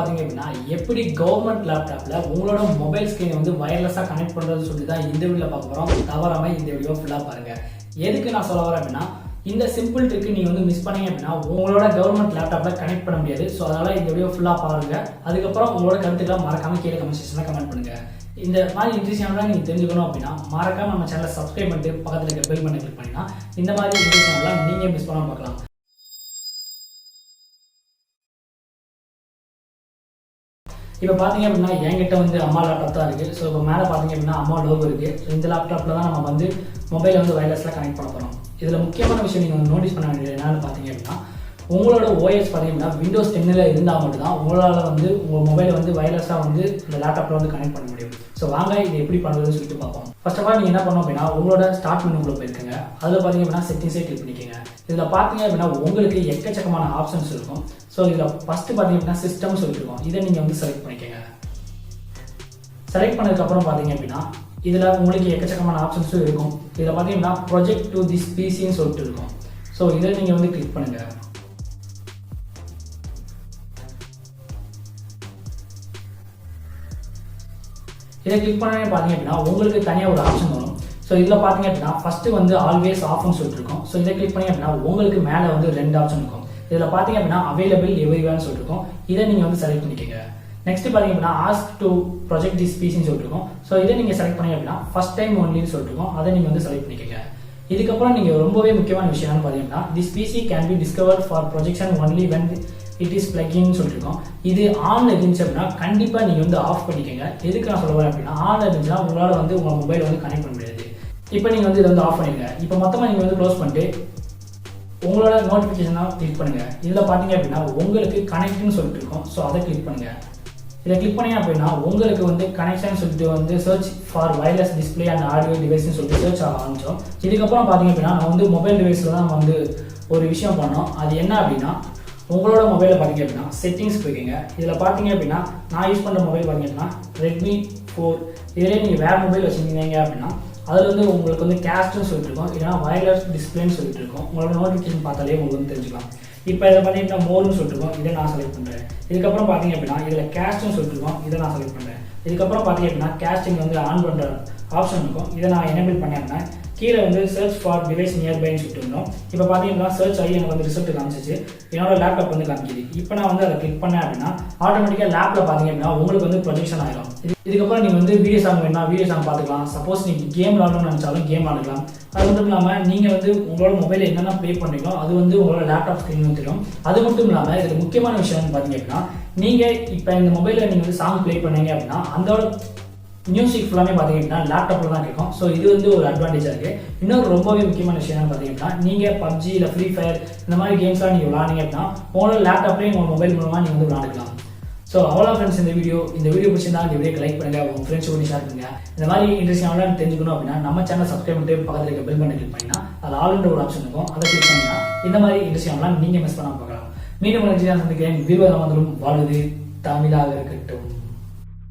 பாத்தீங்க அப்படின்னா எப்படி கவர்மெண்ட் லேப்டாப்ல உங்களோட மொபைல் ஸ்கிரீனை வந்து வயர்லெஸ்ஸா கனெக்ட் பண்றது சொல்லி தான் இந்த வீடியோல பார்க்க போறோம். தவறாம இந்த வீடியோ ஃபுல்லா பாருங்க. எதுக்கு நான் சொல்ல வரேன் அப்படின்னா, இந்த சிம்பிள் ட்ரிக் நீங்க வந்து மிஸ் பண்ணீங்க அப்படின்னா உங்களோட கவர்மெண்ட் லேப்டாப்ல கனெக்ட் பண்ண முடியாது. ஸோ அதனால இந்த வீடியோ ஃபுல்லா பாருங்க. அதுக்கப்புறம் உங்களோட கருத்துக்களை மறக்காம கீழே கமெண்ட் செக்ஷன்ல கமெண்ட் பண்ணுங்க. இந்த மாதிரி இன்ட்ரெஸ்டிங்காக நீங்க தெரிஞ்சுக்கணும் அப்படின்னா மறக்காம நம்ம சேனலை சப்ஸ்கிரைப் பண்ணிட்டு பக்கத்துல இருக்க பெல் பட்டனை கிளிக் பண்ணினா இந்த மாதிரி இன்ட்ரெஸ்டிங்காக நீங்க மிஸ் பண்ணாம பார்க்கலாம். இப்போ பார்த்தீங்க அப்படின்னா என்கிட்ட வந்து அம்மா லேப்டாப் தான் இருக்குது. ஸோ இப்போ மேலே பார்த்தீங்க அப்படின்னா அம்மா லோகோ இருக்குது. ஸோ இந்த லேப்டாப்பில் தான் நம்ம வந்து மொபைலை வந்து வயர்லெஸ்லாம் கனெக்ட் பண்ண போகிறோம். இதில் முக்கியமான விஷயம் நீங்கள் வந்து நோட்டீஸ் பண்ண வேண்டியது என்னன்னு பார்த்தீங்க அப்படின்னா, உங்களோட ஓஎஸ் பார்த்தீங்கன்னா விண்டோஸ் 10 இருந்தால் மட்டும்தான் உங்களால் வந்து உங்கள் மொபைலை வந்து வயர்லெஸ்ஸாக வந்து இந்த லேப்டாப்பில் வந்து கனெக்ட் பண்ண முடியும். ஸோ வாங்க இது எப்படி பண்ணுறதுன்னு சொல்லிட்டு பார்ப்போம். ஃபர்ஸ்ட் ஆஃப் ஆல் நீங்கள் என்ன பண்ணணும் அப்படின்னா, உங்களோட ஸ்டார்ட் மெனுக்குள்ள போயிருக்கீங்க. அதில் பார்த்தீங்க அப்படின்னா செட்டிங்ஸே கிளிக் பண்ணிக்கோங்க. இதில் பார்த்தீங்க அப்படின்னா உங்களுக்கு எக்கச்சக்கமான ஆப்ஷன்ஸ் இருக்கும். ஸோ இதில் ஃபஸ்ட்டு பார்த்தீங்க அப்படின்னா சிஸ்டம் சொல்லியிருக்கோம். இதை நீங்கள் வந்து செலக்ட் பண்ணிக்கோங்க. செலக்ட் பண்ணதுக்கப்புறம் பார்த்தீங்க அப்படின்னா இதில் உங்களுக்கு எக்கச்சக்கமான ஆப்ஷன்ஸும் இருக்கும். இதில் பார்த்தீங்கன்னா ப்ரொஜெக்ட் டு திஸ் பிசின்னு சொல்லிட்டு இருக்கும். ஸோ இதை நீங்கள் வந்து கிளிக் பண்ணுங்கள். இதை கிளிக் பண்ணவே பார்த்தீங்க அப்படின்னா உங்களுக்கு தனியாக ஒரு ஆப்ஷன் வரும். ஸோ இதில் பார்த்தீங்க அப்படின்னா ஃபஸ்ட்டு வந்து ஆல்வேஸ் ஆஃப்னு சொல்லிட்டு இருக்கும். ஸோ இதை கிளிக் பண்ணி அப்படின்னா உங்களுக்கு மேலே வந்து 2 ஆப்ஷன் இருக்கும். இதில் பார்த்தீங்க அப்படின்னா அவைலபிள் எவ்ரிவேர்னு சொல்லிருக்கோம். இதை நீங்கள் வந்து செலக்ட் பண்ணிக்கோங்க. நெக்ஸ்ட் பார்த்தீங்க அப்படின்னா ஆஸ்க் டு ப்ரொஜெக்ட் திஸ் பிசின்னு சொல்லிருக்கோம். ஸோ இதை நீங்கள் செலக்ட் பண்ணி அப்படின்னா ஃபர்ஸ்ட் டைம் ஒன்லின்னு சொல்லிருக்கோம். அதை நீங்கள் வந்து செலக்ட் பண்ணிக்கோங்க. இதுக்கப்புறம் நீங்கள் ரொம்பவே முக்கியமான விஷயம் என்னன்னு பார்த்தீங்கன்னா, this PC can be discover for projection only when it is பிளக்கின்னு சொல்லிருக்கோம். இது ஆன்ல இருந்துச்சு அப்படின்னா கண்டிப்பாக நீங்கள் வந்து ஆஃப் பண்ணிக்கோங்க. எதுக்கு நான் சொல்ல வரேன் அப்படின்னா, ஆன்ல இருந்துச்சுன்னா உங்களால் வந்து உங்கள் மொபைல் வந்து கனெக்ட் பண்ண முடியாது. இப்போ நீங்கள் வந்து இதை வந்து ஆஃப் பண்ணிடுங்க. இப்போ மொத்தமாக நீங்கள் வந்து க்ளோஸ் பண்ணிட்டு உங்களோட நோட்டிஃபிகேஷனாக கிளிக் பண்ணுங்க. இதில் பார்த்தீங்க அப்படின்னா உங்களுக்கு கனெக்ட்னு சொல்லிட்டு இருக்கோம். ஸோ அதை கிளிக் பண்ணுங்க. இதை கிளிக் பண்ணீங்க அப்படின்னா உங்களுக்கு வந்து கனெக்ஷன் சொல்லிட்டு வந்து search for wireless display and audio டிவைஸ்னு சொல்லிட்டு சர்ச் ஆக ஆரம்பிச்சோம். இதுக்கப்புறம் பார்த்தீங்க அப்படின்னா நம்ம வந்து மொபைல் டிவைஸில் தான் நம்ம வந்து ஒரு விஷயம் பண்ணோம். அது என்ன அப்படின்னா, உங்களோட மொபைலில் பார்த்தீங்க அப்படின்னா செட்டிங்ஸ் போய்க்கிங்க. இதில் பார்த்தீங்க அப்படின்னா நான் யூஸ் பண்ணுற மொபைல் பார்த்தீங்க அப்படின்னா Redmi 4. இதிலே நீங்கள் வேறு மொபைல் வச்சுருந்தீங்க அப்படின்னா அதில் வந்து உங்களுக்கு வந்து கேஸ்ட்னு சொல்லிட்டு இருக்கோம், இல்லைனா வயர்லெஸ் டிஸ்பிளேன்னு சொல்லிட்டு இருக்கோம். உங்களோட நோட்டிஃபிகேஷன் பார்த்தாலே உங்களுக்கு வந்து தெரிஞ்சுக்கலாம். இப்போ இதை பார்த்தீங்கன்னா மோர்னு சொல்லிட்டுருக்கோம். இதை நான் செலக்ட் பண்ணுறேன். இதுக்கப்புறம் பார்த்தீங்க அப்படின்னா இதில் கேஸ்ட்னு சொல்லிட்டுருக்கோம். இதை நான் செலக்ட் பண்ணுறேன். இதுக்கப்புறம் பார்த்தீங்க அப்படின்னா கேஸ்டிங் வந்து ஆன் பண்ணுற ஆப்ஷன் இருக்கும். இதை நான் எனேபிள் பண்ணேன்னா கீழே வந்து சர்ச் ஃபார் டிவைஸ் நியர்பைன்னு சொல்லிட்டு இருந்தோம். இப்போ பார்த்தீங்கன்னா சர்ச் ஆகி எனக்கு வந்து ரிசல்ட் காமிச்சிச்சு. என்னோட லேப்டாப் வந்து காமிக்குது. இப்போ நான் வந்து அதை கிளிக் பண்ணேன் அப்படின்னா ஆட்டோமேட்டிக்காக லேப்பில் பார்த்தீங்க அப்படின்னா உங்களுக்கு வந்து ப்ரொஜெக்ஷன் ஆகிடும். இதுக்கப்புறம் நீங்கள் வந்து வீடியோ சாங் வேணும்னா வீடியோ சாங் பார்த்துக்கலாம். சப்போஸ் நீங்கள் கேம் விளாடணும்னு நினச்சாலும் கேம் ஆடலாம். அது மட்டும் இல்லாமல் நீங்கள் வந்து உங்களோட மொபைலில் என்னென்ன ப்ளே பண்ணுறீங்களோ அது வந்து உங்களோட லேப்டாப் ஸ்க்ரீன் தெரியும். அது மட்டும் இல்லாமல் இதில் முக்கியமான விஷயம் பார்த்தீங்க அப்படின்னா, நீங்கள் இப்போ இந்த மொபைலில் நீங்கள் வந்து சாங் ப்ளே பண்ணீங்க அப்படின்னா அதோட மியூசிக் ஃபுல்லாமே பார்த்தீங்க அப்படின்னா லேப்டாப்பில் தான் கேட்கும். ஸோ இது வந்து ஒரு அட்வான்டேஜாக இருக்குது. இன்னொரு ரொம்பவே முக்கியமான விஷயம் என்னன்னு பார்த்தீங்கன்னா, நீங்கள் PUBG இல்லை ஃப்ரீ ஃபயர் இந்த மாதிரி கேம்ஸ்லாம் நீங்கள் விளாண்டிங்க அப்படின்னா உங்களோட லேப்டாப்லேயும் உங்கள் மொபைல் மூலமாக நீங்கள் வந்து விளாண்டுக்கலாம். ஸோ அவ்வளோ ஃப்ரெண்ட்ஸ், இந்த வீடியோ பிடிச்சிருந்தா இந்த வீடியோக்கு லைக் பண்ணுங்கள், உங்கள் ஃப்ரெண்ட்ஸ் கூட ஷேர் பண்ணுங்கள். இந்த மாதிரி இன்ட்ரெஸ்டிங்காக தெரிஞ்சுக்கணும் அப்படின்னா நம்ம சேனல் சப்ஸ்கிரைப் பண்ணிட்டு பக்கத்தில் இருக்க பெல் பட்டனை கிளிக் பண்ணினா அது ஆல்ன்ற ஒரு ஆப்ஷன் இருக்கும். அதை கிளிக் பண்ணினா இந்த மாதிரி இன்ட்ரெஸ்டிங்காக நீங்கள் மிஸ் பண்ணாமல் பார்க்கலாம். மீண்டும் சந்திக்கிறேன். வீடியோ வந்துடும். வாழ்வது தமிழாக இருக்கட்டும்.